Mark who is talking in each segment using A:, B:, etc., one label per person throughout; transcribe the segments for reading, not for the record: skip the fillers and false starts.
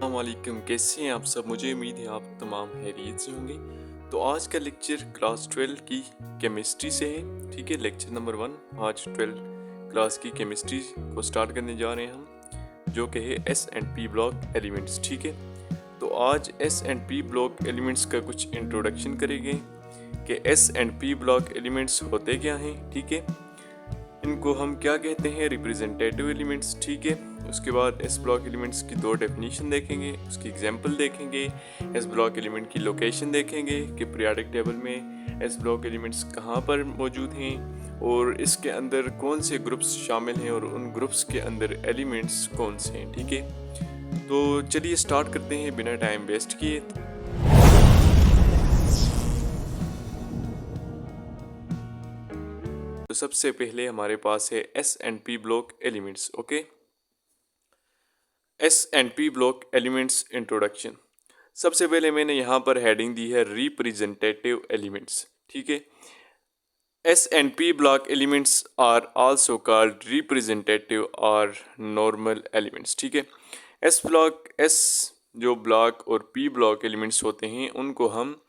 A: अस्सलाम वालेकुम। कैसे हैं आप सब? मुझे उम्मीद है आप तमाम खैरियत से होंगे। तो आज का लेक्चर क्लास 12 की केमिस्ट्री से है। ठीक है, लेक्चर नंबर 1 आज 12 क्लास की केमिस्ट्री को स्टार्ट करने जा रहे हैं हम, जो कि है S and P block elements. ठीक है, तो आज S and P block elements का कुछ इंट्रोडक्शन करेंगे कि S and P block elements होते क्या हैं। ठीक है, इनको हम क्या कहते हैं, रिप्रेजेंटेटिव एलिमेंट्स। ठीक है, उसके बाद एस ब्लॉक एलिमेंट्स की दो डेफिनेशन देखेंगे, उसकी एग्जांपल देखेंगे, एस ब्लॉक एलिमेंट की लोकेशन देखेंगे कि पीरियोडिक टेबल में एस ब्लॉक एलिमेंट्स कहाँ पर मौजूद हैं और इसके अंदर कौन से ग्रुप्स शामिल हैं और उन ग्रुप्स के अंदर एलिमेंट्स कौन से हैं। ठीक है, तो चलिए स्टार्ट करते हैं बिना टाइम वेस्ट किए। तो सबसे पहले हमारे पास है S and P block elements. Okay, S and P block elements introduction. सबसे पहले मैंने यहाँ पर हेडिंग दी है रिप्रेजेंटेटिव एलिमेंट्स। ठीक है, S and P block elements are also called representative और नॉर्मल एलिमेंट्स। ठीक है, एस जो ब्लॉक और पी ब्लॉक एलिमेंट्स होते हैं उनको हम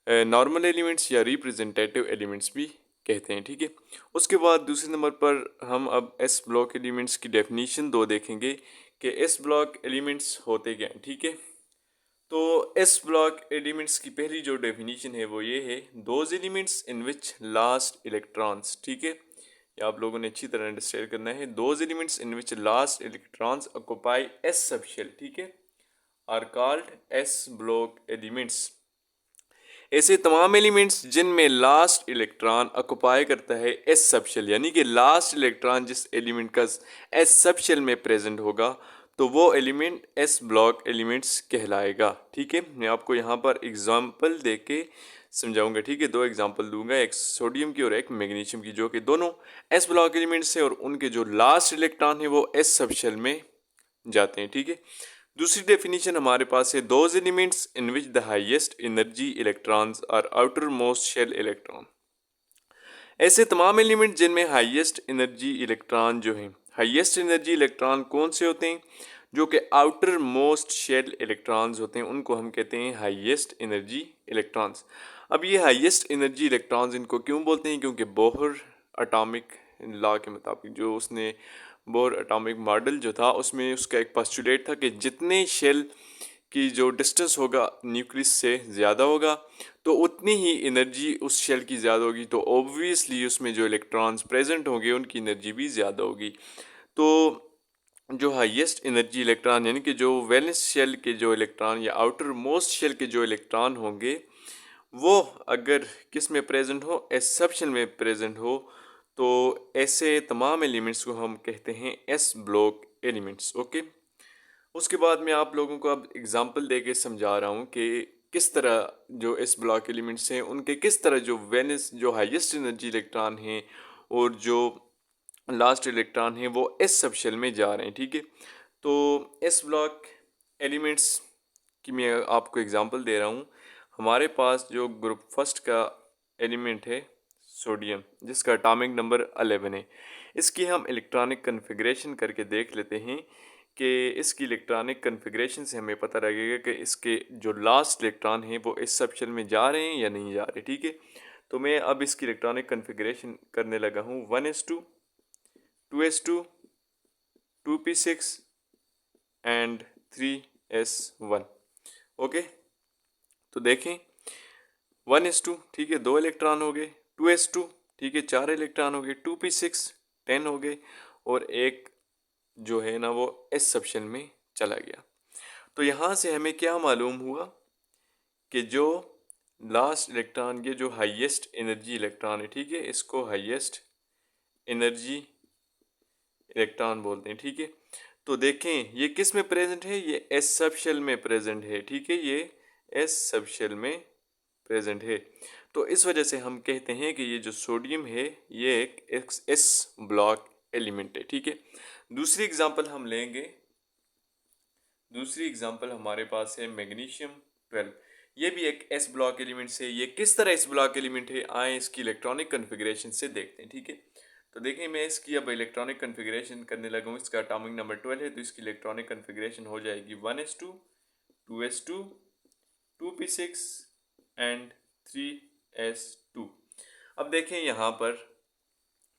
A: नॉर्मल एलिमेंट्स या रिप्रेजेंटेटिव एलिमेंट्स भी कहते हैं। ठीक है, उसके बाद दूसरे नंबर पर हम अब एस ब्लॉक एलिमेंट्स की डेफिनेशन दो देखेंगे कि एस ब्लॉक एलिमेंट्स होते क्या हैं। ठीक है, तो एस ब्लॉक एलिमेंट्स की पहली जो डेफिनेशन है वो ये है, those elements in which last electrons. ठीक है, ये आप लोगों ने अच्छी तरह अंडरस्टैंड करना है। Those elements in which last electrons occupy S subshell, ठीक है, are called S block elements. ऐसे तमाम एलिमेंट्स जिनमें लास्ट इलेक्ट्रॉन ऑक्युपाई करता है एस सबशेल, यानी कि लास्ट इलेक्ट्रॉन जिस एलिमेंट का एस सबशेल में प्रेजेंट होगा तो वो एलिमेंट एस ब्लॉक एलिमेंट्स कहलाएगा। ठीक है, मैं आपको यहाँ पर एग्जांपल दे के समझाऊंगा। ठीक है, दो एग्जांपल दूंगा, एक सोडियम की और एक मैग्नीशियम की, जो कि दोनों एस ब्लॉक एलिमेंट्स है और उनके जो लास्ट इलेक्ट्रॉन है वो एस सबशेल में जाते हैं। ठीक है, दूसरी डेफिनेशन हमारे पास है, those elements in which the highest energy electrons are outer most shell electron. ऐसे तमाम एलिमेंट जिनमें हाईएस्ट एनर्जी इलेक्ट्रॉन जो हैं, हाईएस्ट एनर्जी इलेक्ट्रॉन कौन से होते हैं, जो कि आउटर मोस्ट शेल इलेक्ट्रॉन्स होते हैं, उनको हम कहते हैं हाईएस्ट एनर्जी इलेक्ट्रॉन्स। अब ये हाईएस्ट एनर्जी इलेक्ट्रॉन्स इनको क्यों बोलते हैं, क्योंकि बोहर एटॉमिक लॉ के मुताबिक, जो उसने बोहर एटॉमिक मॉडल जो था उसमें उसका एक पोस्टुलेट था कि जितने शेल की जो डिस्टेंस होगा न्यूक्लियस से ज़्यादा होगा तो उतनी ही एनर्जी उस शेल की ज़्यादा होगी, तो ऑब्वियसली उसमें जो इलेक्ट्रॉन्स प्रेजेंट होंगे उनकी एनर्जी भी ज़्यादा होगी। तो जो हाईएस्ट एनर्जी इलेक्ट्रॉन यानी कि जो वैलेंस शेल के जो इलेक्ट्रॉन या आउटर मोस्ट शेल के जो इलेक्ट्रॉन होंगे वो अगर किस में प्रेजेंट हो, एस सब शेल में प्रेजेंट हो, तो ऐसे तमाम एलिमेंट्स को हम कहते हैं एस ब्लॉक एलिमेंट्स। ओके, उसके बाद मैं आप लोगों को अब एग्जांपल दे के समझा रहा हूँ कि किस तरह जो एस ब्लॉक एलिमेंट्स हैं उनके किस तरह जो वैलेंस जो हाईएस्ट एनर्जी इलेक्ट्रॉन हैं और जो लास्ट इलेक्ट्रॉन हैं वो एस सबशेल में जा रहे हैं। ठीक है, तो एस ब्लॉक एलिमेंट्स की मैं आपको एग्जांपल दे रहा हूँ। हमारे पास जो ग्रुप फर्स्ट का एलिमेंट है सोडियम, जिसका एटॉमिक नंबर 11 है, इसकी हम इलेक्ट्रॉनिक कन्फिग्रेशन करके देख लेते हैं कि इसकी इलेक्ट्रॉनिक कन्फिग्रेशन से हमें पता लगेगा कि इसके जो लास्ट इलेक्ट्रॉन हैं वो इस सबशेल में जा रहे हैं या नहीं जा रहे। ठीक है, तो मैं अब इसकी इलेक्ट्रॉनिक कन्फिग्रेशन करने लगा हूँ, 1s2, 2s2, 2p6 and 3s1। Okay, तो देखें 1s2, ठीक है, 2 इलेक्ट्रॉन हो गए, 2s2, ठीक है, 4 इलेक्ट्रॉन हो गए, 2p6 10 हो गए और एक जो है ना वो एस सबशेल में चला गया। तो यहाँ से हमें क्या मालूम हुआ कि जो लास्ट इलेक्ट्रॉन, ये जो हाईएस्ट एनर्जी इलेक्ट्रॉन है, ठीक है, इसको हाईएस्ट एनर्जी इलेक्ट्रॉन बोलते हैं। ठीक है, तो देखें ये किस में प्रेजेंट है, ये एस सबशेल में प्रेजेंट है। ठीक है, ये एस सबशेल में प्रेजेंट है, तो इस वजह से हम कहते हैं कि ये जो सोडियम है ये एक एस ब्लॉक एलिमेंट है। ठीक है, दूसरी एग्जांपल हम लेंगे, दूसरी एग्जांपल हमारे पास है मैग्नीशियम 12। ये भी एक एस ब्लॉक एलिमेंट है। ये किस तरह एस ब्लॉक एलिमेंट है, आए इसकी इलेक्ट्रॉनिक कन्फिग्रेशन से देखते हैं। ठीक है, तो देखिए मैं इसकी अब इलेक्ट्रॉनिक कन्फिग्रेशन करने लगा हूँ। इसका एटॉमिक नंबर 12 है, तो इसकी इलेक्ट्रॉनिक कन्फिग्रेशन हो जाएगी 1s2, 2s2, 2p6 and 3s2। अब देखें यहाँ पर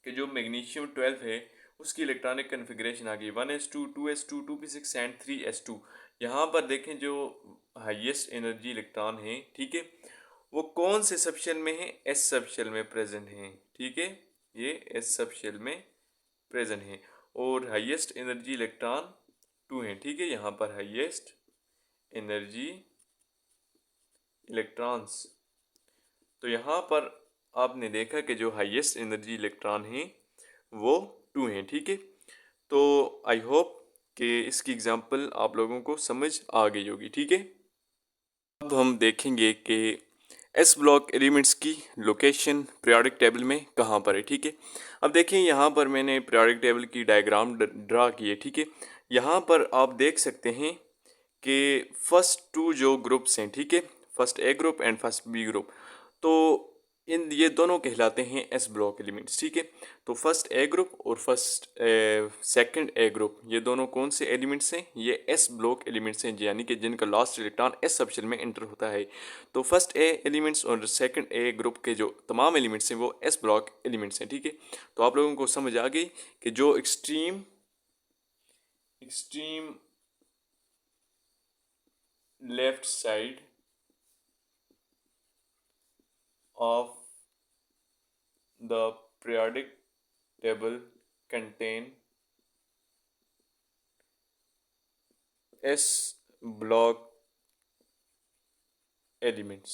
A: कि जो मैग्नीशियम 12 है उसकी इलेक्ट्रॉनिक कन्फिग्रेशन आ गई 1s2, 2s2, 2p6 and 3s2। यहाँ पर देखें जो हाईएस्ट एनर्जी इलेक्ट्रॉन है, ठीक है, वो कौन से सबशेल में है? एस सबशेल में प्रेजेंट है, ठीक है, ये एस सबशेल में प्रेजेंट है। और हाईएस्ट एनर्जी इलेक्ट्रॉन 2 है, ठीक है, यहाँ पर हाईएस्ट एनर्जी इलेक्ट्रॉन्स। तो यहाँ पर आपने देखा कि जो हाईएस्ट एनर्जी इलेक्ट्रॉन हैं वो 2 हैं, ठीक है। तो आई होप कि इसकी एग्जांपल आप लोगों को समझ आ गई होगी, ठीक है। अब हम देखेंगे कि एस ब्लॉक एलिमेंट्स की लोकेशन पीरियोडिक टेबल में कहाँ पर है, ठीक है। अब देखें यहाँ पर मैंने पीरियोडिक टेबल की डायग्राम ड्रा की है, ठीक है। यहाँ पर आप देख सकते हैं कि फर्स्ट 2 जो ग्रुप्स हैं, ठीक है, first A group and first B group, तो इन ये दोनों कहलाते हैं एस ब्लॉक एलिमेंट्स, ठीक है। तो फर्स्ट ए ग्रुप और फर्स्ट सेकंड ए ग्रुप, ये दोनों कौन से एलिमेंट्स हैं? ये एस ब्लॉक एलिमेंट्स हैं, यानी कि जिनका लास्ट इलेक्ट्रॉन एस सबशेल में एंटर होता है। तो फर्स्ट ए एलिमेंट्स और सेकंड ए ग्रुप के जो तमाम एलिमेंट्स हैं वो एस ब्लॉक एलिमेंट्स हैं, ठीक है। तो आप लोगों को समझ आ गई कि जो extreme left side of the periodic table contain S block elements।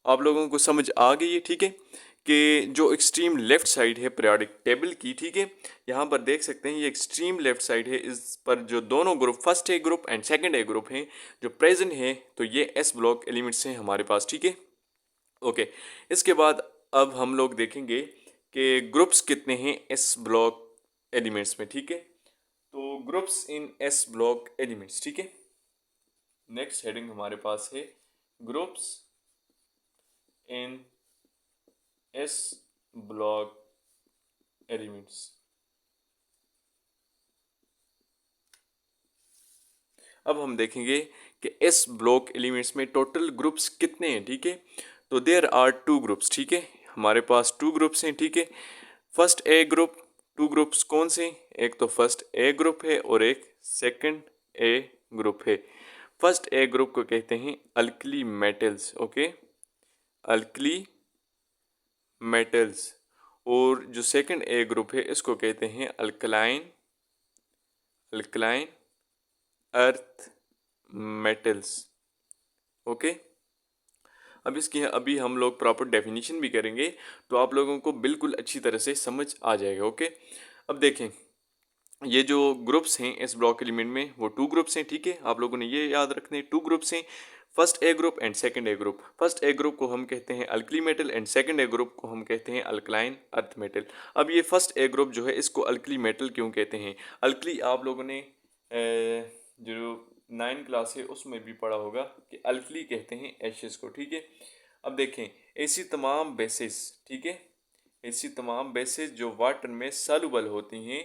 A: आप लोगों को समझ आ गई है, ठीक है, कि जो एक्सट्रीम लेफ्ट साइड है पीरियोडिक टेबल की, ठीक है, यहाँ पर देख सकते हैं ये एक्सट्रीम लेफ्ट साइड है। इस पर जो दोनों group first A group and second A group हैं जो प्रेजेंट है, तो ये एस ब्लॉक एलिमेंट्स हैं हमारे पास, ठीक है। ओके, इसके बाद अब हम लोग देखेंगे कि ग्रुप्स कितने हैं एस ब्लॉक एलिमेंट्स में, ठीक है। तो groups in S block elements, ठीक है। नेक्स्ट हेडिंग हमारे पास है groups in S block elements. अब हम देखेंगे कि एस ब्लॉक एलिमेंट्स में टोटल ग्रुप्स कितने हैं, ठीक है। तो देयर आर 2 ग्रुप्स, ठीक है, हमारे पास 2 ग्रुप्स हैं, ठीक है। फर्स्ट ए ग्रुप, 2 ग्रुप्स कौन से? एक तो फर्स्ट ए ग्रुप है और एक सेकंड ए ग्रुप है। फर्स्ट ए ग्रुप को कहते हैं alkali metals, okay, alkali metals. और जो सेकंड ए ग्रुप है इसको कहते हैं अल्कलाइन अर्थ मेटल्स, ओके। अब इसकी अभी हम लोग प्रॉपर डेफिनेशन भी करेंगे तो आप लोगों को बिल्कुल अच्छी तरह से समझ आ जाएगा, ओके। अब देखें ये जो ग्रुप्स हैं इस ब्लॉक एलिमेंट में वो 2 ग्रुप्स हैं, ठीक है। आप लोगों ने ये याद रखने 2 ग्रुप्स हैं, first A group and second A group. First A group को हम कहते हैं alkali metal and second A group को हम कहते हैं अल्कलाइन अर्थ मेटल। अब ये फर्स्ट ए ग्रुप जो है इसको अल्कली मेटल क्यों कहते हैं? अल्कली आप लोगों ने जो 9 क्लास है उसमें भी पढ़ा होगा कि अल्कली कहते हैं एशेस को, ठीक है। अब देखें ऐसी तमाम बेसिस, ठीक है, ऐसी तमाम बेसिस जो वाटर में सॉल्युबल होती हैं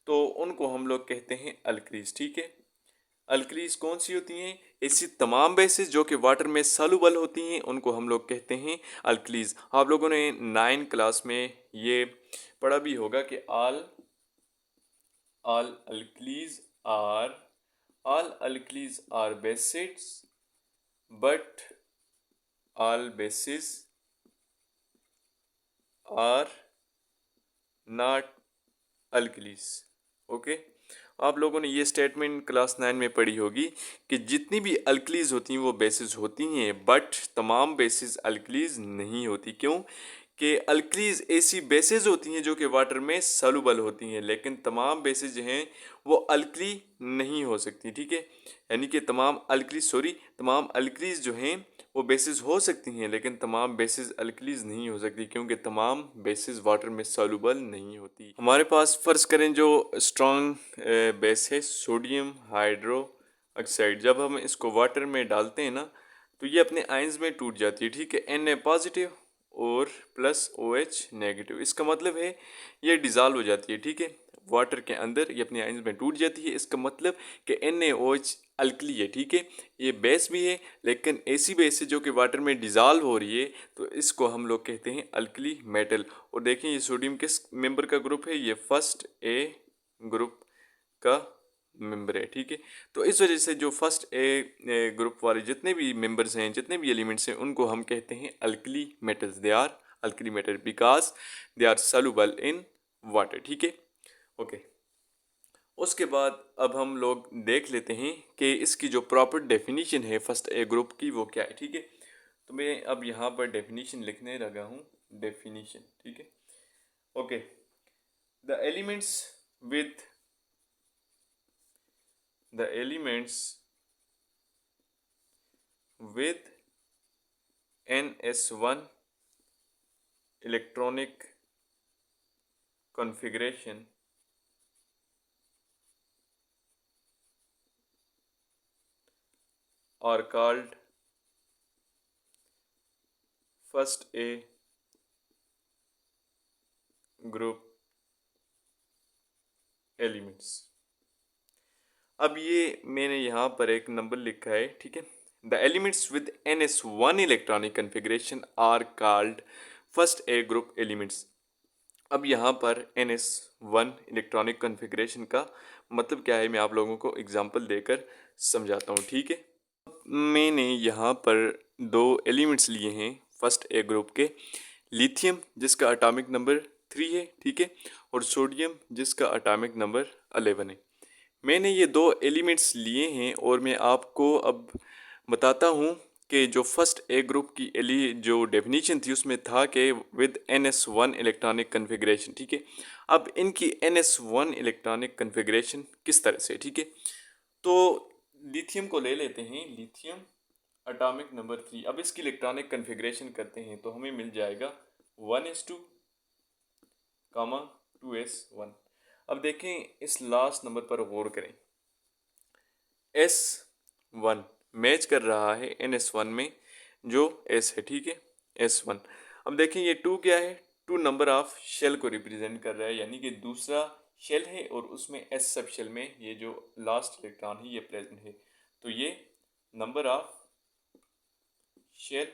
A: तो उनको हम लोग कहते हैं अल्कलीज, ठीक है। अल्कलीज कौन सी होती हैं? ऐसी तमाम बेसिस जो कि वाटर में सॉल्युबल होती हैं उनको हम लोग कहते हैं अल्कलीज। आप लोगों ने 9 क्लास में ये पढ़ा भी होगा कि all alkalis are bases but all bases are not alkalis, okay. आप लोगों ने ये स्टेटमेंट क्लास 9 में पढ़ी होगी कि जितनी भी अल्कलीज होती हैं वो बेसिस होती हैं बट तमाम बेसिस अल्कलीज नहीं होती। क्यों? कि अल्कलीज ऐसी बेसिस होती हैं जो कि वाटर में सॉल्युबल होती हैं, लेकिन तमाम बेसिस जो हैं वो अल्कली नहीं हो सकती, ठीक है। यानी कि तमाम अल्कलीज जो हैं वो बेसिस हो सकती हैं लेकिन तमाम बेसिस अल्कलीज नहीं हो सकती क्योंकि तमाम बेसिस वाटर में सॉल्युबल नहीं होती। हमारे पास फ़र्ज़ करें जो स्ट्रॉन्ग बेस है सोडियम हाइड्रो ऑक्साइड, जब हम इसको वाटर में डालते हैं ना तो ये अपने आयंस में टूट जाती है, ठीक है। Na पॉजिटिव और प्लस OH नेगेटिव। इसका मतलब है ये डिज़ाल्व हो जाती है, ठीक है, वाटर के अंदर, ये अपने आयंस में टूट जाती है। इसका मतलब कि NaOH अल्कली है, ठीक है, ये बेस भी है लेकिन ऐसी बेस है जो कि वाटर में डिज़ाल्व हो रही है, तो इसको हम लोग कहते हैं अल्कली मेटल। और देखें ये सोडियम किस मेंबर का ग्रुप है, ये फर्स्ट ए ग्रुप का मेंबर है, ठीक है। तो इस वजह से जो फर्स्ट ए ग्रुप वाले जितने भी मेंबर्स हैं, जितने भी एलिमेंट्स हैं, उनको हम कहते हैं alkali metals. They are alkali metal because they are soluble in water, ठीक है, ओके। उसके बाद अब हम लोग देख लेते हैं कि इसकी जो प्रॉपर डेफिनेशन है फर्स्ट ए ग्रुप की वो क्या है, ठीक है। तो मैं अब यहाँ पर डेफिनेशन लिखने लगा हूँ, डेफिनेशन, ठीक है, okay. The elements with the elements with ns1 electronic configuration are called first A group elements। अब ये मैंने यहाँ पर एक नंबर लिखा है, ठीक है। The elements with ns1 electronic configuration are called first A group elements. अब यहाँ पर NS1 इलेक्ट्रॉनिक कन्फिग्रेशन का मतलब क्या है, मैं आप लोगों को एग्जांपल देकर समझाता हूँ, ठीक है। मैंने यहाँ पर दो एलिमेंट्स लिए हैं फर्स्ट ए ग्रुप के, लिथियम जिसका एटॉमिक नंबर 3 है, ठीक है, और सोडियम जिसका एटॉमिक नंबर 11 है। मैंने ये दो एलिमेंट्स लिए हैं और मैं आपको अब बताता हूँ कि जो फर्स्ट ए ग्रुप की जो डेफिनेशन थी उसमें था कि विद NS1 इलेक्ट्रॉनिक कन्फिग्रेशन, ठीक है। अब इनकी NS1 इलेक्ट्रॉनिक कन्फिग्रेशन किस तरह से, ठीक है। तो लिथियम को ले लेते हैं, लिथियम एटॉमिक नंबर 3। अब इसकी इलेक्ट्रॉनिक कन्फिग्रेशन करते हैं तो हमें मिल जाएगा 1s2, 2s1। अब देखें इस लास्ट नंबर पर गौर करें, S1 मैच कर रहा है NS1 में जो S है, ठीक है, S1। अब देखें ये 2 क्या है, 2 नंबर ऑफ शेल को रिप्रेजेंट कर रहा है, यानी कि दूसरा शेल है और उसमें S सब शेल में ये जो लास्ट इलेक्ट्रॉन है ये प्रेजेंट है, तो ये नंबर ऑफ शेल,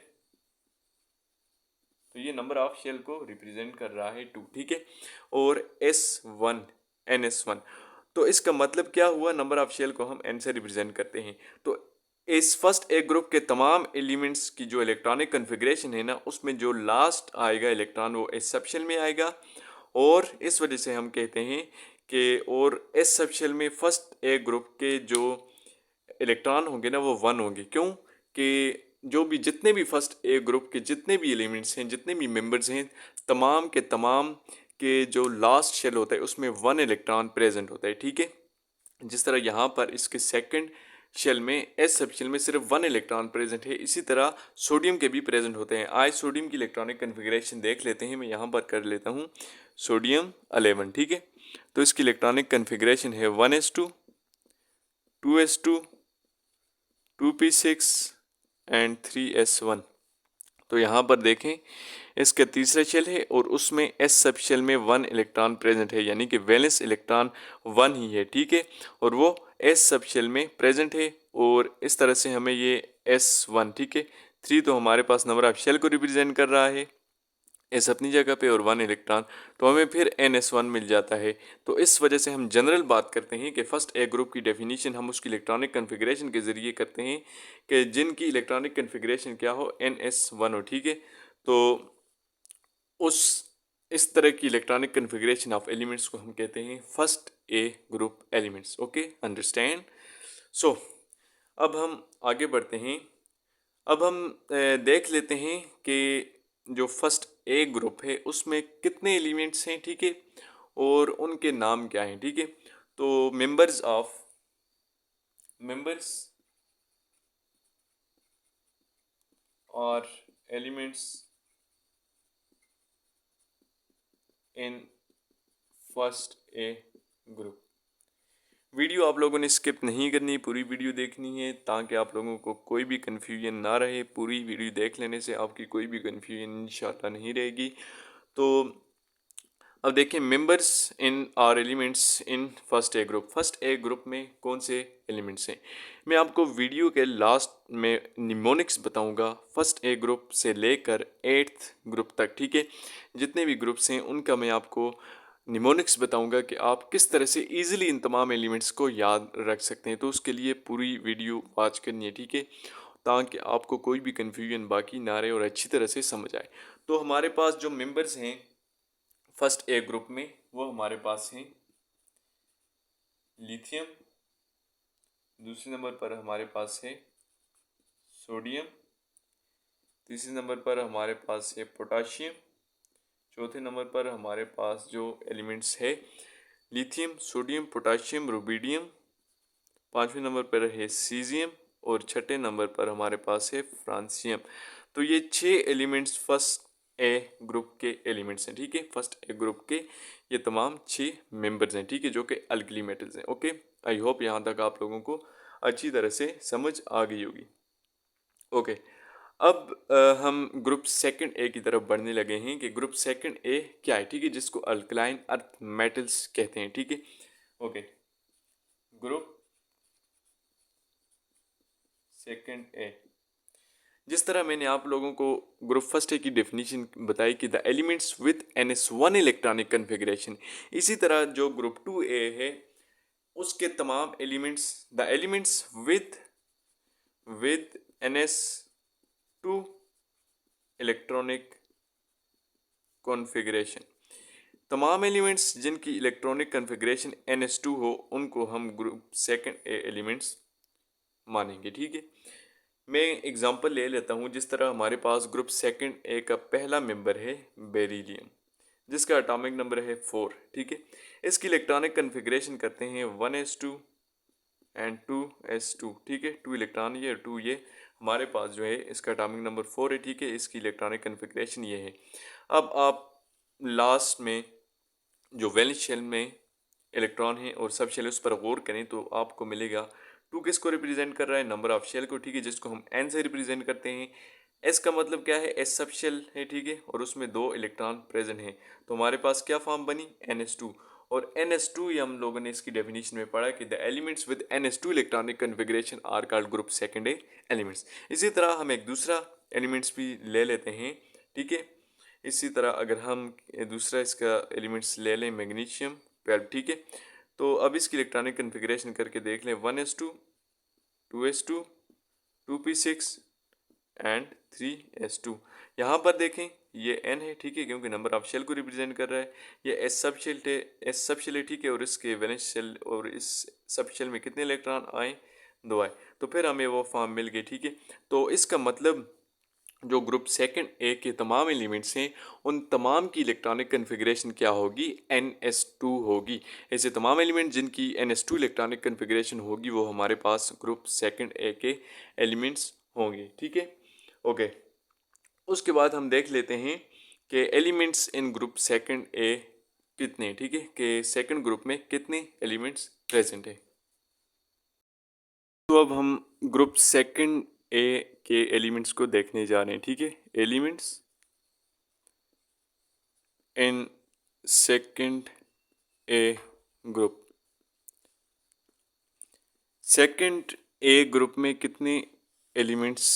A: तो ये नंबर ऑफ शेल को रिप्रेजेंट कर रहा है 2, ठीक है। और S1 NS1, तो इसका मतलब क्या हुआ, नंबर ऑफ शेल को हम n से रिप्रेजेंट करते हैं। तो इस फर्स्ट ए ग्रुप के तमाम एलिमेंट्स की जो इलेक्ट्रॉनिक कन्फिग्रेशन है ना, उसमें जो लास्ट आएगा इलेक्ट्रॉन वो एस सब शेल में आएगा, और इस वजह से हम कहते हैं कि और एस सब शेल में फर्स्ट ए ग्रुप के जो इलेक्ट्रॉन होंगे ना वो 1 होंगे। क्यों कि जो भी जितने भी फर्स्ट ए ग्रुप के जितने भी एलिमेंट्स हैं, जितने भी मेंबर्स हैं, तमाम के तमाम के जो लास्ट शेल होता है उसमें 1 इलेक्ट्रॉन प्रेजेंट होता है, ठीक है। जिस तरह यहाँ पर इसके सेकंड शेल में एस सब शेल में सिर्फ 1 इलेक्ट्रॉन प्रेजेंट है, इसी तरह सोडियम के भी प्रेजेंट होते हैं। आज सोडियम की इलेक्ट्रॉनिक कन्फिग्रेशन देख लेते हैं, मैं यहाँ पर कर लेता हूँ सोडियम 11, ठीक है। तो इसकी इलेक्ट्रॉनिक कन्फिग्रेशन है 1s2, 2s2, 2p6 and 3s1। तो यहाँ पर देखें इसका तीसरा शेल है और उसमें एस सब शेल में 1 इलेक्ट्रॉन प्रेजेंट है, यानी कि वैलेंस इलेक्ट्रॉन 1 ही है, ठीक है, और वो एस सब शेल में प्रेजेंट है। और इस तरह से हमें ये S1, ठीक है, 3 तो हमारे पास नंबर ऑफ शेल को रिप्रेजेंट कर रहा है, एस अपनी जगह पे और 1 इलेक्ट्रॉन, तो हमें फिर NS1 मिल जाता है। तो इस वजह से हम जनरल बात करते हैं कि फर्स्ट ए ग्रुप की डेफिनेशन हम उसकी इलेक्ट्रॉनिक कन्फिग्रेशन के ज़रिए करते हैं कि जिनकी इलेक्ट्रॉनिक कन्फिग्रेशन क्या हो, NS1 हो, ठीक है। तो उस इस तरह की इलेक्ट्रॉनिक कन्फिग्रेशन ऑफ एलिमेंट्स को हम कहते हैं first A group elements, okay, understand. सो अब हम आगे बढ़ते हैं। अब हम देख लेते हैं कि जो फर्स्ट ए ग्रुप है उसमें कितने एलिमेंट्स हैं, ठीक है, और उनके नाम क्या हैं, ठीक है। तो मेंबर्स और elements in first A group, video आप लोगों ने स्किप नहीं करनी, पूरी वीडियो देखनी है ताकि आप लोगों को कोई भी कन्फ्यूजन ना रहे। पूरी वीडियो देख लेने से आपकी कोई भी कन्फ्यूजन इंशाल्लाह नहीं रहेगी। तो अब देखें, members in are elements in first A group. First A group में कौन से एलिमेंट्स हैं, मैं आपको वीडियो के लास्ट में निमोनिक्स बताऊंगा फर्स्ट ए ग्रुप से लेकर 8th ग्रुप तक, ठीक है। जितने भी ग्रुप्स हैं उनका मैं आपको निमोनिक्स बताऊंगा कि आप किस तरह से इजीली इन तमाम एलिमेंट्स को याद रख सकते हैं। तो उसके लिए पूरी वीडियो वॉच करनी है, ठीक है, ताकि आपको कोई भी कन्फ्यूजन बाकी ना रहे और अच्छी तरह से समझ आए। तो हमारे पास जो मेंबर्स हैं फर्स्ट ए ग्रुप में, वो हमारे पास हैं लिथियम, दूसरे नंबर पर हमारे पास है सोडियम, तीसरे नंबर पर हमारे पास है पोटाशियम, चौथे नंबर पर हमारे पास जो एलिमेंट्स है लिथियम, सोडियम, पोटाशियम, रुबिडियम, पाँचवें नंबर पर है सीजियम और छठे नंबर पर हमारे पास है फ्रांसियम। तो ये 6 एलिमेंट्स फर्स्ट ए ग्रुप के एलिमेंट्स हैं, ठीक है। फर्स्ट ए ग्रुप के ये तमाम 6 मेंबर्स हैं, ठीक है, जो कि अल्कली मेटल्स हैं। ओके, आई होप यहाँ तक आप लोगों को अच्छी तरह से समझ आ गई होगी। ओके, अब हम ग्रुप सेकंड ए की तरफ बढ़ने लगे हैं कि ग्रुप सेकंड ए क्या है, ठीक है, जिसको अल्कलाइन अर्थ मेटल्स कहते हैं, ठीक है। ओके, ग्रुप सेकंड ए, जिस तरह मैंने आप लोगों को ग्रुप फर्स्ट ए की डेफिनेशन बताई कि the elements with NS1 electronic configuration, इसी तरह जो ग्रुप 2A है उसके तमाम elements, the elements with NS2 electronic configuration, तमाम एलिमेंट्स जिनकी इलेक्ट्रॉनिक कॉन्फ़िगरेशन NS2 हो उनको हम ग्रुप सेकंड ए एलिमेंट्स मानेंगे, ठीक है। मैं एग्जांपल ले लेता हूँ। जिस तरह हमारे पास ग्रुप सेकंड ए का पहला मेंबर है बेरिलियम, जिसका एटॉमिक नंबर है 4, ठीक है। इसकी इलेक्ट्रॉनिक कन्फिग्रेशन करते हैं 1s2 एंड 2s2, ठीक है। 2 इलेक्ट्रॉन ये और 2 ये, हमारे पास जो है इसका एटॉमिक नंबर 4 है, ठीक है। इसकी इलेक्ट्रॉनिक कन्फिग्रेशन ये है। अब आप लास्ट में जो वैलेंस शेल में इलेक्ट्रॉन है और सब शेल उस पर गौर करें तो आपको मिलेगा 2 किसको रिप्रेजेंट कर रहा है, नंबर ऑफ शेल को, ठीक है, जिसको हम n से रिप्रेजेंट करते हैं। s का मतलब क्या है, s सब शेल है, ठीक है, और उसमें 2 इलेक्ट्रॉन प्रेजेंट हैं। तो हमारे पास क्या फॉर्म बनी, NS2। और NS2 ये हम लोगों ने इसकी डेफिनेशन में पढ़ा कि the elements with NS2 electronic configuration are called group second A elements. इसी तरह हम एक दूसरा एलिमेंट्स भी ले लेते हैं, ठीक है। इसी तरह अगर हम दूसरा इसका एलिमेंट्स ले लें मैग्नीशियम 12, ठीक है। तो अब इसकी इलेक्ट्रॉनिक कन्फिग्रेशन करके देख लें 1s2, 2s2, 2p6 and 3s2। यहाँ पर देखें ये n है, ठीक है, क्योंकि नंबर ऑफ शेल को रिप्रेजेंट कर रहा है। ये s सब शेल है, s सब शेल है, ठीक है, और इसके वैलेंस शेल और इस सब शेल में कितने इलेक्ट्रॉन आए, 2 आए। तो फिर हमें वो फॉर्म मिल गई, ठीक है। तो इसका मतलब जो ग्रुप सेकंड ए के तमाम एलिमेंट्स हैं उन तमाम की इलेक्ट्रॉनिक कन्फिग्रेशन क्या होगी, NS2 होगी। ऐसे तमाम एलिमेंट जिनकी NS2 इलेक्ट्रॉनिक कन्फिग्रेशन होगी वो हमारे पास ग्रुप सेकंड ए के एलिमेंट्स होंगे, ठीक है। ओके, उसके बाद हम देख लेते हैं कि एलिमेंट्स इन ग्रुप सेकंड ए कितने, ठीक है, कि सेकंड ग्रुप में कितने एलिमेंट्स प्रेजेंट है। तो अब हम ग्रुप सेकंड ए के एलिमेंट्स को देखने जा रहे हैं, ठीक है। Elements in second A group, second A group में कितने एलिमेंट्स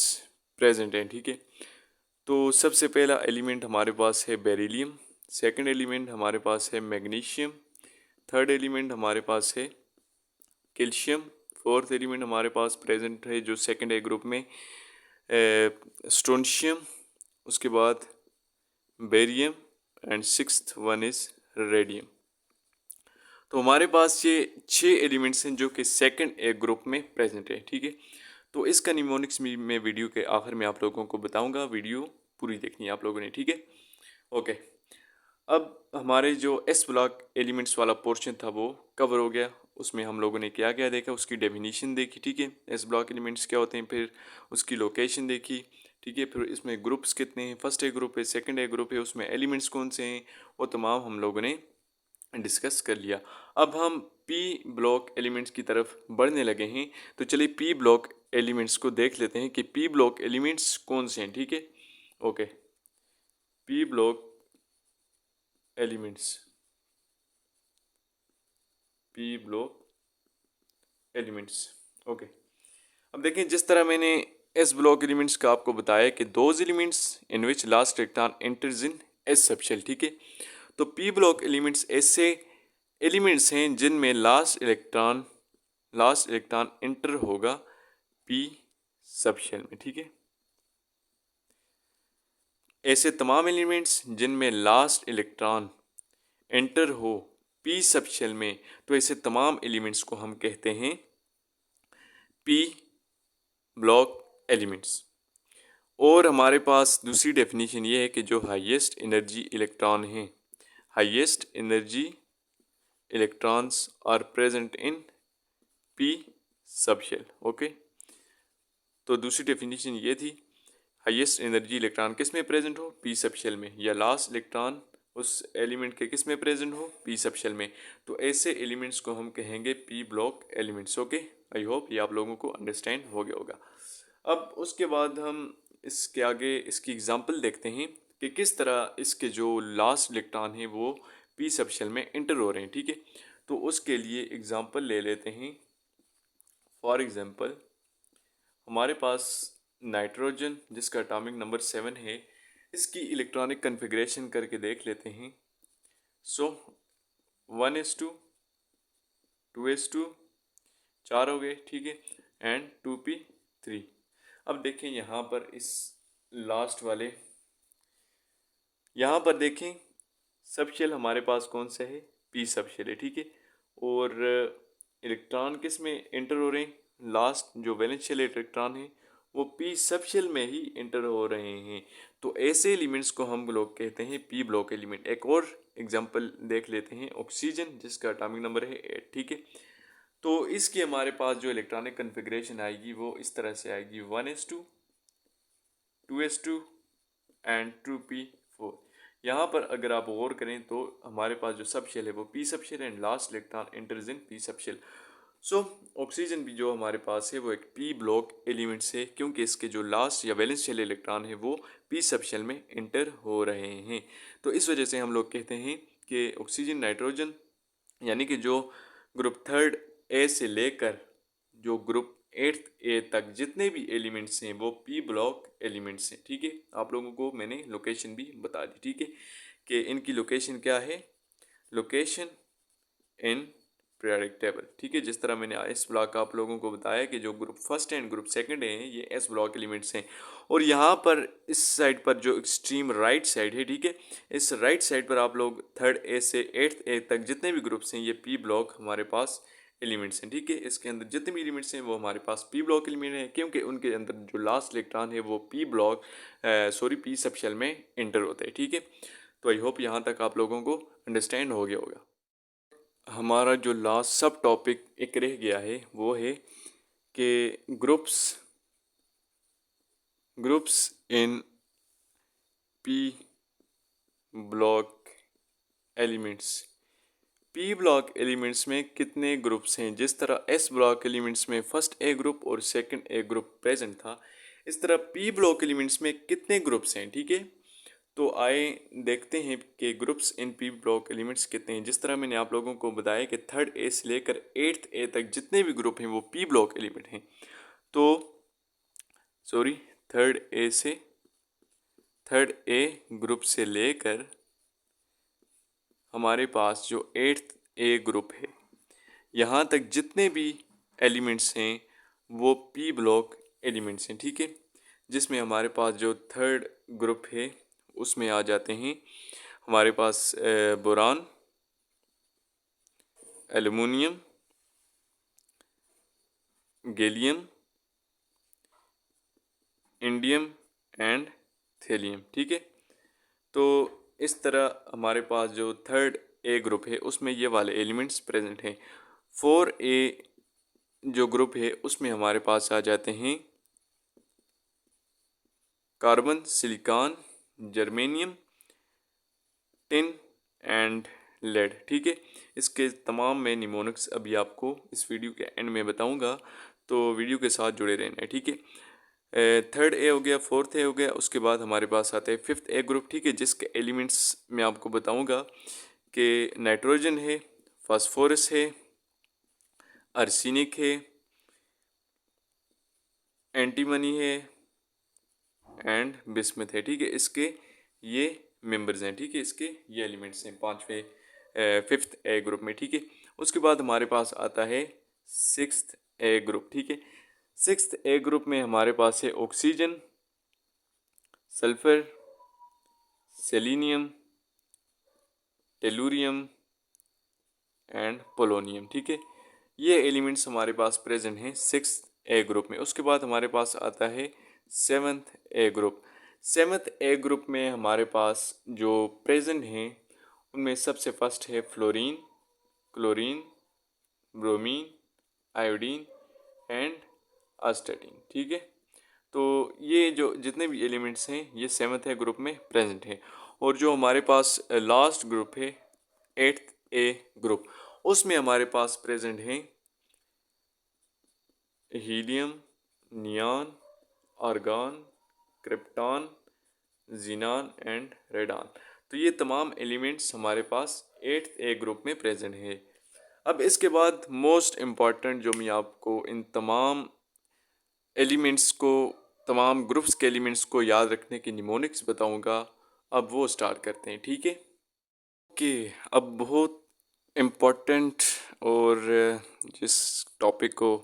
A: प्रेजेंट हैं, ठीक है। तो सबसे पहला एलिमेंट हमारे पास है बेरिलियम, सेकंड एलिमेंट हमारे पास है मैग्नीशियम, थर्ड एलिमेंट हमारे पास है कैल्शियम, फोर्थ एलिमेंट हमारे पास प्रेजेंट है जो सेकंड ए ग्रुप में स्ट्रोंशियम, उसके बाद barium and sixth one is radium. तो हमारे पास ये 6 एलिमेंट्स हैं जो कि सेकंड ए ग्रुप में प्रेजेंट है, ठीक है। तो इसका निमोनिक्स मैं वीडियो के आखिर में आप लोगों को बताऊंगा, वीडियो पूरी देखनी है आप लोगों ने, ठीक है। ओके, अब हमारे जो एस ब्लॉक एलिमेंट्स वाला पोर्शन था वो कवर हो गया। उसमें हम लोगों ने क्या क्या देखा, उसकी डेफिनेशन देखी, ठीक है, एस ब्लॉक एलिमेंट्स क्या होते हैं, फिर उसकी लोकेशन देखी, ठीक है, फिर इसमें ग्रुप्स कितने हैं, फर्स्ट ए ग्रुप है, सेकंड ए ग्रुप है, उसमें एलिमेंट्स कौन से हैं, वो तमाम हम लोगों ने डिस्कस कर लिया। अब हम पी ब्लॉक एलिमेंट्स की तरफ बढ़ने लगे हैं। तो चलिए पी ब्लॉक एलिमेंट्स को देख लेते हैं कि पी ब्लॉक एलिमेंट्स कौन से हैं। ठीक है, okay. P block elements, P block elements, okay. अब देखें, जिस तरह मैंने एस ब्लॉक एलिमेंट्स का आपको बताया कि those elements in which last electron enters in S subshell. ठीक है, तो पी ब्लॉक एलिमेंट्स ऐसे एलिमेंट्स हैं जिनमें लास्ट इलेक्ट्रॉन एंटर होगा पी सबशेल में। ठीक है, ऐसे तमाम एलिमेंट्स जिनमें लास्ट इलेक्ट्रॉन एंटर हो पी सबशेल में, तो ऐसे तमाम एलिमेंट्स को हम कहते हैं पी ब्लॉक एलिमेंट्स। और हमारे पास दूसरी डेफिनेशन ये है कि जो हाईएस्ट एनर्जी इलेक्ट्रॉन हैं, highest energy electrons are present in P subshell. Okay, तो दूसरी डेफिनेशन ये थी, हाईएस्ट एनर्जी इलेक्ट्रॉन किस में प्रेजेंट हो, पी सबशेल में, या लास्ट इलेक्ट्रॉन उस एलिमेंट के किस में प्रेजेंट हो, पी सबशेल में। तो ऐसे एलिमेंट्स को हम कहेंगे P block elements. Okay, I hope ये आप लोगों को अंडरस्टैंड हो गया होगा। अब उसके बाद हम इसके आगे इसकी एग्जांपल देखते हैं कि किस तरह इसके जो लास्ट इलेक्ट्रॉन हैं वो पी सबशेल में इंटर हो रहे हैं। ठीक है, तो उसके लिए एग्जांपल ले लेते हैं। फॉर एग्जांपल हमारे पास नाइट्रोजन जिसका एटॉमिक नंबर 7 है, इसकी इलेक्ट्रॉनिक कन्फिग्रेशन करके देख लेते हैं। सो 1s2 2s2 4 हो गए। ठीक है, एंड 2p3। अब देखें यहाँ पर इस लास्ट वाले, यहाँ पर देखें सबशेल हमारे पास कौन सा है, पी सबशेल है। ठीक है, और इलेक्ट्रॉन किस में इंटर हो रहे हैं, लास्ट जो वैलेंस शेल इलेक्ट्रॉन है वो पी सबशेल में ही इंटर हो रहे हैं। तो ऐसे एलिमेंट्स को हम लोग कहते हैं पी ब्लॉक एलिमेंट। एक और एग्जांपल देख लेते हैं, ऑक्सीजन जिसका एटॉमिक नंबर है 8। ठीक है, तो इसकी हमारे पास जो इलेक्ट्रॉनिक कन्फिग्रेशन आएगी वो इस तरह से आएगी, 1s2 2s2 एंड 2p4। यहाँ पर अगर आप गौर करें तो हमारे पास जो सबशेल है वो P subshell and last electron enters in P subshell. So oxygen भी जो हमारे पास है वो एक पी ब्लॉक एलिमेंट है, क्योंकि इसके जो लास्ट या वैलेंस शेल इलेक्ट्रॉन है वो पी सबशेल में इंटर हो रहे हैं। तो इस वजह से हम लोग कहते हैं कि ऑक्सीजन नाइट्रोजन यानी कि जो ग्रुप 3 ए से लेकर जो ग्रुप 8 ए तक जितने भी एलिमेंट्स हैं वो पी ब्लॉक एलिमेंट्स हैं। ठीक है, आप लोगों को मैंने लोकेशन भी बता दी। ठीक है, कि इनकी लोकेशन क्या है, लोकेशन इन पीरियोडिक टेबल। ठीक है, जिस तरह मैंने एस ब्लॉक आप लोगों को बताया कि जो group first and group second हैं ये एस ब्लॉक एलिमेंट्स हैं। और यहाँ पर इस साइड पर जो एक्सट्रीम राइट साइड है, ठीक है, इस राइट साइड पर आप लोग 3 ए से 8 ए तक जितने भी ग्रुप्स हैं ये पी ब्लॉक हमारे पास एलिमेंट्स हैं। ठीक है, इसके अंदर जितने भी एलिमेंट्स हैं वो हमारे पास पी ब्लॉक एलिमेंट हैं, क्योंकि उनके अंदर जो लास्ट इलेक्ट्रॉन है वो पी सबशेल में इंटर होता है। ठीक है, तो आई होप यहाँ तक आप लोगों को अंडरस्टैंड हो गया होगा। हमारा जो लास्ट सब टॉपिक एक रह गया है वो है कि groups in P block elements. P block elements में कितने ग्रुप्स हैं, जिस तरह एस ब्लॉक एलिमेंट्स में फर्स्ट ए ग्रुप और सेकंड ए ग्रुप प्रेजेंट था, इस तरह पी ब्लॉक एलिमेंट्स में कितने ग्रुप्स हैं। ठीक है, तो आए देखते हैं कि groups in P block elements कितने हैं। जिस तरह मैंने आप लोगों को बताया कि 3 ए से लेकर 8th ए तक जितने भी ग्रुप हैं वो पी ब्लॉक एलिमेंट हैं। तो सॉरी, 3rd ए ग्रुप से लेकर हमारे पास जो 8th ए ग्रुप है, यहाँ तक जितने भी एलिमेंट्स हैं वो पी ब्लॉक एलिमेंट्स हैं। ठीक है, जिसमें हमारे पास जो 3rd ग्रुप है उसमें आ जाते हैं हमारे पास boron, aluminium, gallium, indium and thallium. ठीक है, तो इस तरह हमारे पास जो 3rd ए ग्रुप है उसमें ये वाले एलिमेंट्स प्रेजेंट हैं। 4 ए जो ग्रुप है उसमें हमारे पास आ जाते हैं carbon, silicon, germanium, tin and lead. ठीक है, इसके तमाम मैं निमोनिक्स अभी आपको इस वीडियो के एंड में बताऊंगा, तो वीडियो के साथ जुड़े रहना है। ठीक है, थर्ड ए हो गया, फोर्थ ए हो गया, उसके बाद हमारे पास आता है फिफ्थ ए ग्रुप। ठीक है, जिसके एलिमेंट्स मैं आपको बताऊंगा कि नाइट्रोजन है, फास्फोरस है, आर्सेनिक है, एंटीमनी है एंड बिस्मथ है। ठीक है, इसके ये मेंबर्स हैं। ठीक है, इसके ये एलिमेंट्स हैं पांचवें फिफ्थ ए ग्रुप में। ठीक है, उसके बाद हमारे पास आता है सिक्स्थ ए ग्रुप। ठीक है, सिक्स्थ ए ग्रुप में हमारे पास है oxygen, sulphur, selenium, tellurium and polonium. ठीक है, ये एलिमेंट्स हमारे पास प्रेजेंट हैं सिक्स्थ ए ग्रुप में। उसके बाद हमारे पास आता है seventh A group. Seventh A group में हमारे पास जो प्रेजेंट हैं उनमें सबसे फर्स्ट है fluorine, chlorine, bromine, iodine and astatine. ठीक है, तो ये जो जितने भी एलिमेंट्स हैं ये सेवन्थ ए ग्रुप में प्रेजेंट हैं। और जो हमारे पास लास्ट ग्रुप है एट्थ ए ग्रुप, उसमें हमारे पास प्रेजेंट हैं helium, neon, argon, krypton, xenon and radon. तो ये तमाम एलिमेंट्स हमारे पास एट्थ ए ग्रुप में प्रेजेंट है। अब इसके बाद मोस्ट इम्पॉर्टेंट जो मैं आपको इन तमाम एलिमेंट्स को, तमाम ग्रुप्स के एलिमेंट्स को याद रखने की निमोनिक्स बताऊंगा। अब वो स्टार्ट करते हैं। ठीक है, ओके, अब बहुत इम्पोर्टेंट और जिस टॉपिक को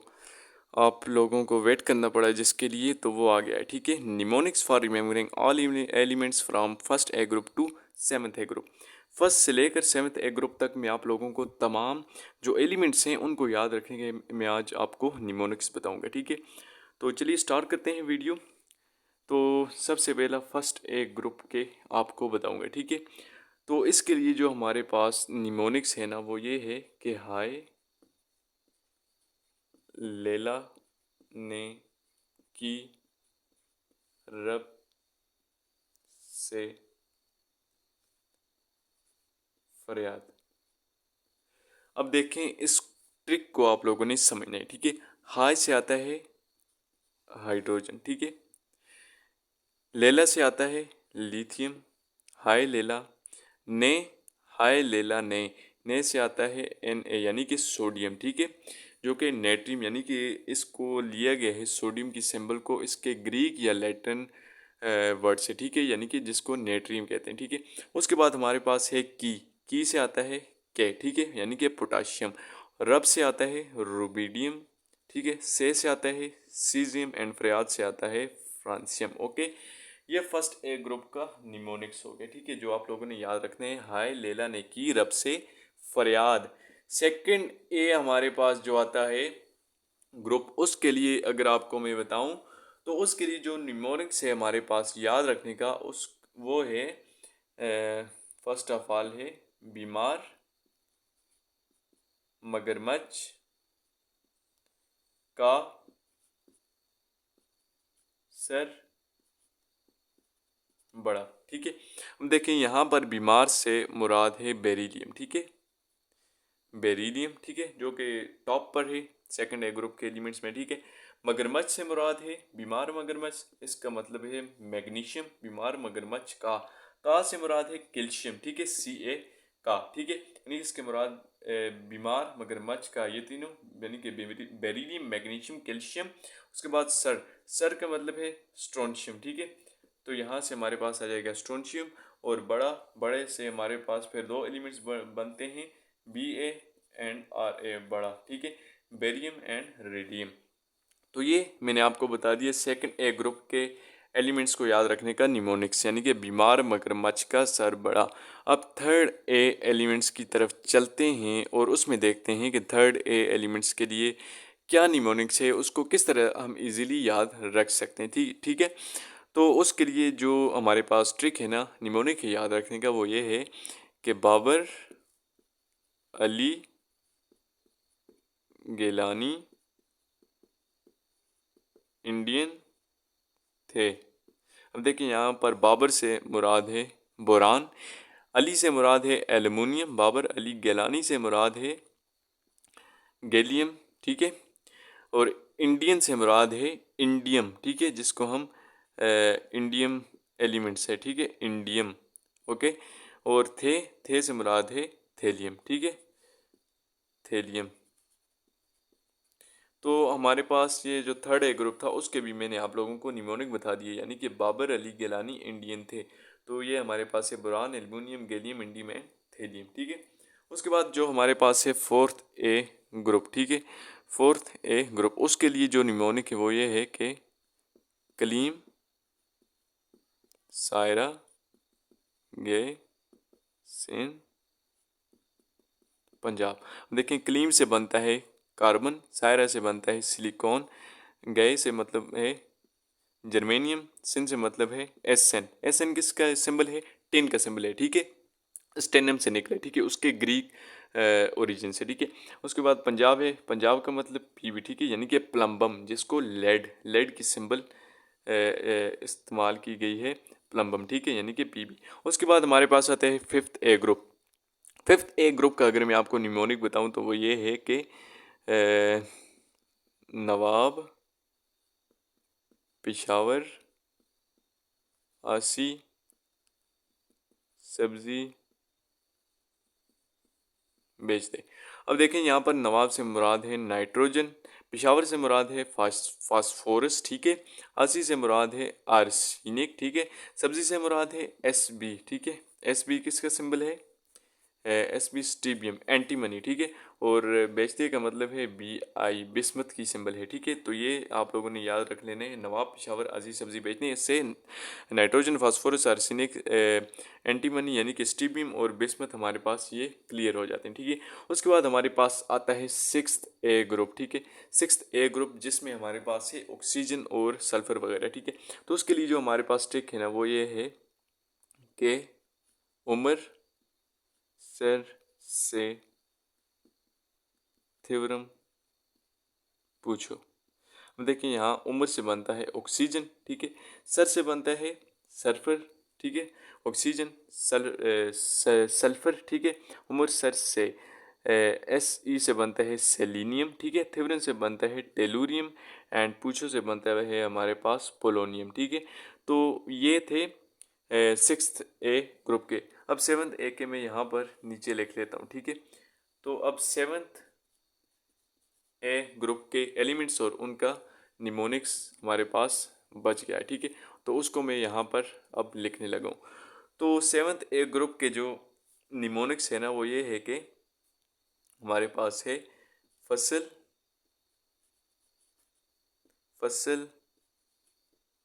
A: आप लोगों को वेट करना पड़ा है जिसके लिए, तो वो आ गया है। ठीक है, mnemonics for remembering all elements from first A group to seventh A group. First से लेकर सेवन्थ ए ग्रुप तक मैं आप लोगों को तमाम जो एलिमेंट्स हैं उनको याद रखने के मैं आज आपको निमोनिक्स बताऊंगा। ठीक है, तो चलिए स्टार्ट करते हैं वीडियो। तो सबसे पहला फर्स्ट ए ग्रुप के आपको बताऊंगा। ठीक है, तो इसके लिए जो हमारे पास निमोनिक्स है ना वो ये है कि हाय लेला ने की रब से फरियाद। अब देखें, इस ट्रिक को आप लोगों ने समझना है। ठीक है, हाय से आता है हाइड्रोजन। ठीक है, लेला से आता है लिथियम, हाय लेला। ने, हाय लेला ने से आता है Na यानी कि सोडियम। ठीक है, जो कि नेट्रियम यानी कि इसको लिया गया है सोडियम की सिंबल को इसके ग्रीक या लैटिन वर्ड से। ठीक है, यानी कि जिसको नेट्रियम कहते हैं। ठीक है, उसके बाद हमारे पास है की से आता है के। ठीक है, यानी कि पोटाशियम। रब से आता है रुबिडियम। ठीक है, से आता है सीजियम एंड फ्रियाद से आता है फ्रांसियम। ओके, ये फर्स्ट ए ग्रुप का निमोनिक्स हो गया। ठीक है, जो आप लोगों ने याद रखने हैं, हाय लेला ने की रब से फरियाद। सेकंड ए हमारे पास जो आता है ग्रुप, उसके लिए अगर आपको मैं बताऊं तो उसके लिए जो निमोनिक्स है हमारे पास याद रखने का, उस वो है फर्स्ट ऑफ ऑल है बीमार, मगरमच्छ का सर बड़ा। ठीक है, हम देखें यहाँ पर बीमार से मुराद है बेरिलियम। ठीक है, बेरिलियम। ठीक है, जो कि टॉप पर है सेकंड ए ग्रुप के एलिमेंट्स में। ठीक है, मगरमच्छ से मुराद है बीमार मगरमच्छ, इसका मतलब है मैग्नीशियम। बीमार मगरमच्छ का से मुराद है कैल्शियम। ठीक है, Ca का। ठीक है, यानी इसके मुराद बीमार मगरमच्छ का ये तीनों, यानी कि बेरिलियम, मैग्नीशियम, कैल्शियम। उसके बाद सर का मतलब है स्ट्रोंशियम। ठीक है, तो यहाँ से हमारे पास आ जाएगा स्ट्रोंशियम। और बड़े से हमारे पास फिर दो एलिमेंट्स बनते हैं, Ba एंड Ra, बड़ा। ठीक है, बेरियम एंड रेडियम। तो ये मैंने आपको बता दिया सेकंड ए ग्रुप के एलिमेंट्स को याद रखने का निमोनिक्स, यानी कि बीमार मगरमच्छ का सर बड़ा। अब थर्ड ए एलिमेंट्स की तरफ चलते हैं और उसमें देखते हैं कि थर्ड ए एलिमेंट्स के लिए क्या निमोनिक्स है, उसको किस तरह हम इजीली याद रख सकते हैं। ठीक है, तो उसके लिए जो हमारे पास ट्रिक है ना निमोनिक याद रखने का, वो ये है कि बाबर अली गिलानी इंडियन थे। अब देखिए, यहाँ पर बाबर से मुराद है बोरान, अली से मुराद है एल्युमिनियम, बाबर अली गिलानी से मुराद है गैलियम, ठीक है। और इंडियन से मुराद है इंडियम, ठीक है, जिसको हम इंडियम एलिमेंट्स है, ठीक है, इंडियम, ओके। और थे से मुराद है थेलियम, ठीक है, थेलियम। तो हमारे पास ये जो थर्ड ए ग्रुप था उसके भी मैंने आप लोगों को निमोनिक बता दिए, यानी कि बाबर अली गिलानी इंडियन थे। तो ये हमारे पास है boron, aluminium, gallium, indium and thallium, ठीक है। उसके बाद जो हमारे पास है फोर्थ ए ग्रुप, ठीक है, फोर्थ ए ग्रुप, उसके लिए जो निमोनिक है वो ये है कि कलीम, सायरा, गे, सिंध, पंजाब। देखें कलीम से बनता है कार्बन, सायरा से बनता है सिलिकॉन, गए से मतलब है जर्मेनियम, सिन से मतलब है एसएन। एसएन किसका सिंबल है? टिन का सिंबल है, ठीक है, स्टेनम से निकला, ठीक है, उसके ग्रीक ओरिजिन से, ठीक है। उसके बाद पंजाब है, पंजाब का मतलब पीबी, ठीक है, यानी कि प्लम्बम, जिसको लेड की सिंबल इस्तेमाल की गई है, प्लम्बम, ठीक है, यानी कि पीबी। उसके बाद हमारे पास आता है फिफ्थ ए ग्रुप। फिफ्थ ए ग्रुप का अगर मैं आपको निमोनिक बताऊं तो वो ये है कि नवाब, पिशावर, आसी, सब्जी, बेच दे। अब देखें यहाँ पर नवाब से मुराद है नाइट्रोजन, पिशावर से मुराद है फास्फोरस, ठीक है, आसी से मुराद है आर्सेनिक, ठीक है, सब्जी से मुराद है एसबी, ठीक है, एसबी किसका सिंबल है? एस बी स्टीबियम, एंटीमनी, ठीक है। और बेचते का मतलब है बी आई, बिस्मत की सिंबल है, ठीक है। तो ये आप लोगों ने याद रख लेने हैं, नवाब, पिशावर, अजीज, सब्जी बेचने। इससे नाइट्रोजन, फास्फोरस, आर्सेनिक, एंटीमनी यानी कि स्टीबियम और बिस्मत हमारे पास ये क्लियर हो जाते हैं, ठीक है। उसके बाद हमारे पास आता है सिक्स्थ ए ग्रुप, ठीक है, सिक्स्थ ए ग्रुप, जिसमें हमारे पास है ऑक्सीजन और सल्फर वगैरह, ठीक है। तो उसके लिए जो हमारे पास ट्रिक है ना वो ये है कि उम्र सर से थ्योरम पूछो। अब देखिए यहाँ उम्र से बनता है ऑक्सीजन, ठीक है, सर से बनता है सल्फर, ठीक है, ऑक्सीजन सल्फर, ठीक है, उम्र सर से एस ई से बनता है सेलिनियम, ठीक है, थ्योरम से बनता है टेलुरियम एंड पूछो से बनता है हमारे पास पोलोनियम, ठीक है। तो ये थे सिक्स्थ ए ग्रुप के। अब सेवन्थ ए के मैं यहाँ पर नीचे लिख लेता हूँ, ठीक है। तो अब सेवन्थ ए ग्रुप के एलिमेंट्स और उनका निमोनिक्स हमारे पास बच गया है, ठीक है। तो उसको मैं यहाँ पर अब लिखने लगा हूँ। तो सेवन्थ ए ग्रुप के जो निमोनिक्स है ना वो ये है कि हमारे पास है फसल, फसल,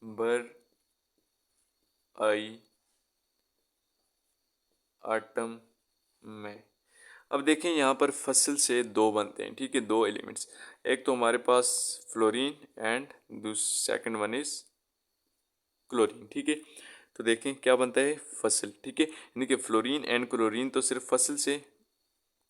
A: बर, आई, आटम, में। अब देखें यहाँ पर फसल से दो बनते हैं, ठीक है, दो एलिमेंट्स। एक तो हमारे पास fluorine and second one is chlorine, ठीक है। तो देखें क्या बनता है फसल, ठीक है, यानी कि फ्लोरीन एंड क्लोरीन तो सिर्फ फसल से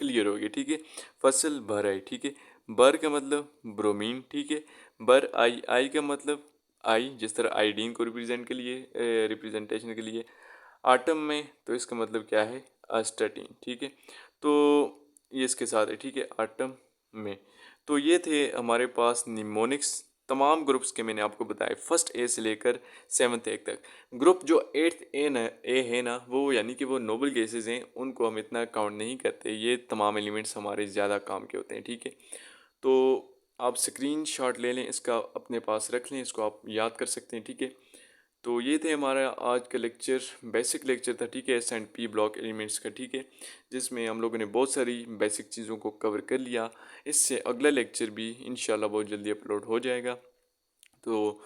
A: क्लियर हो गया, ठीक है। फसल भर आई, ठीक है, बर का मतलब ब्रोमीन, ठीक है, बर आई, आई का मतलब आई, जिस तरह आयोडीन को रिप्रेजेंट के लिए रिप्रेजेंटेशन के लिए। आटम में तो इसका मतलब क्या है अस्टाटीन, ठीक है। तो ये इसके साथ है, ठीक है, आटम में। तो ये थे हमारे पास निमोनिक्स तमाम ग्रुप्स के, मैंने आपको बताया फर्स्ट ए से लेकर सेवन्थ ए तक। ग्रुप जो एट्थ ए है ना वो यानी कि वो नोबल गैसेज हैं, उनको हम इतना काउंट नहीं करते, ये तमाम एलिमेंट्स हमारे ज़्यादा काम के होते हैं, ठीक है। तो आप स्क्रीन शॉट ले लें, इसका अपने पास रख लें, इसको आप याद कर सकते हैं, ठीक है। तो ये थे हमारा आज का लेक्चर, बेसिक लेक्चर था, ठीक है, S and P block elements का, ठीक है, जिसमें हम लोगों ने बहुत सारी बेसिक चीज़ों को कवर कर लिया। इससे अगला लेक्चर भी इंशाल्लाह बहुत जल्दी अपलोड हो जाएगा। तो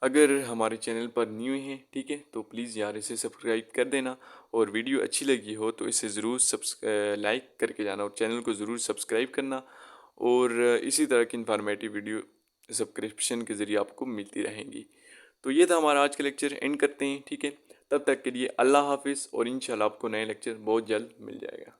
A: अगर हमारे चैनल पर न्यू हैं, ठीक है, तो प्लीज़ यार इसे सब्सक्राइब कर देना, और वीडियो अच्छी लगी हो तो इसे ज़रूर लाइक करके जाना और चैनल को ज़रूर सब्सक्राइब करना। और इसी तरह की इन्फॉर्मेटिव वीडियो सब्सक्रिप्शन के ज़रिए आपको मिलती रहेंगी। तो ये था हमारा आज का लेक्चर, एंड करते हैं, ठीक है। तब तक के लिए अल्लाह हाफिज़, और इंशाल्लाह आपको नया लेक्चर बहुत जल्द मिल जाएगा।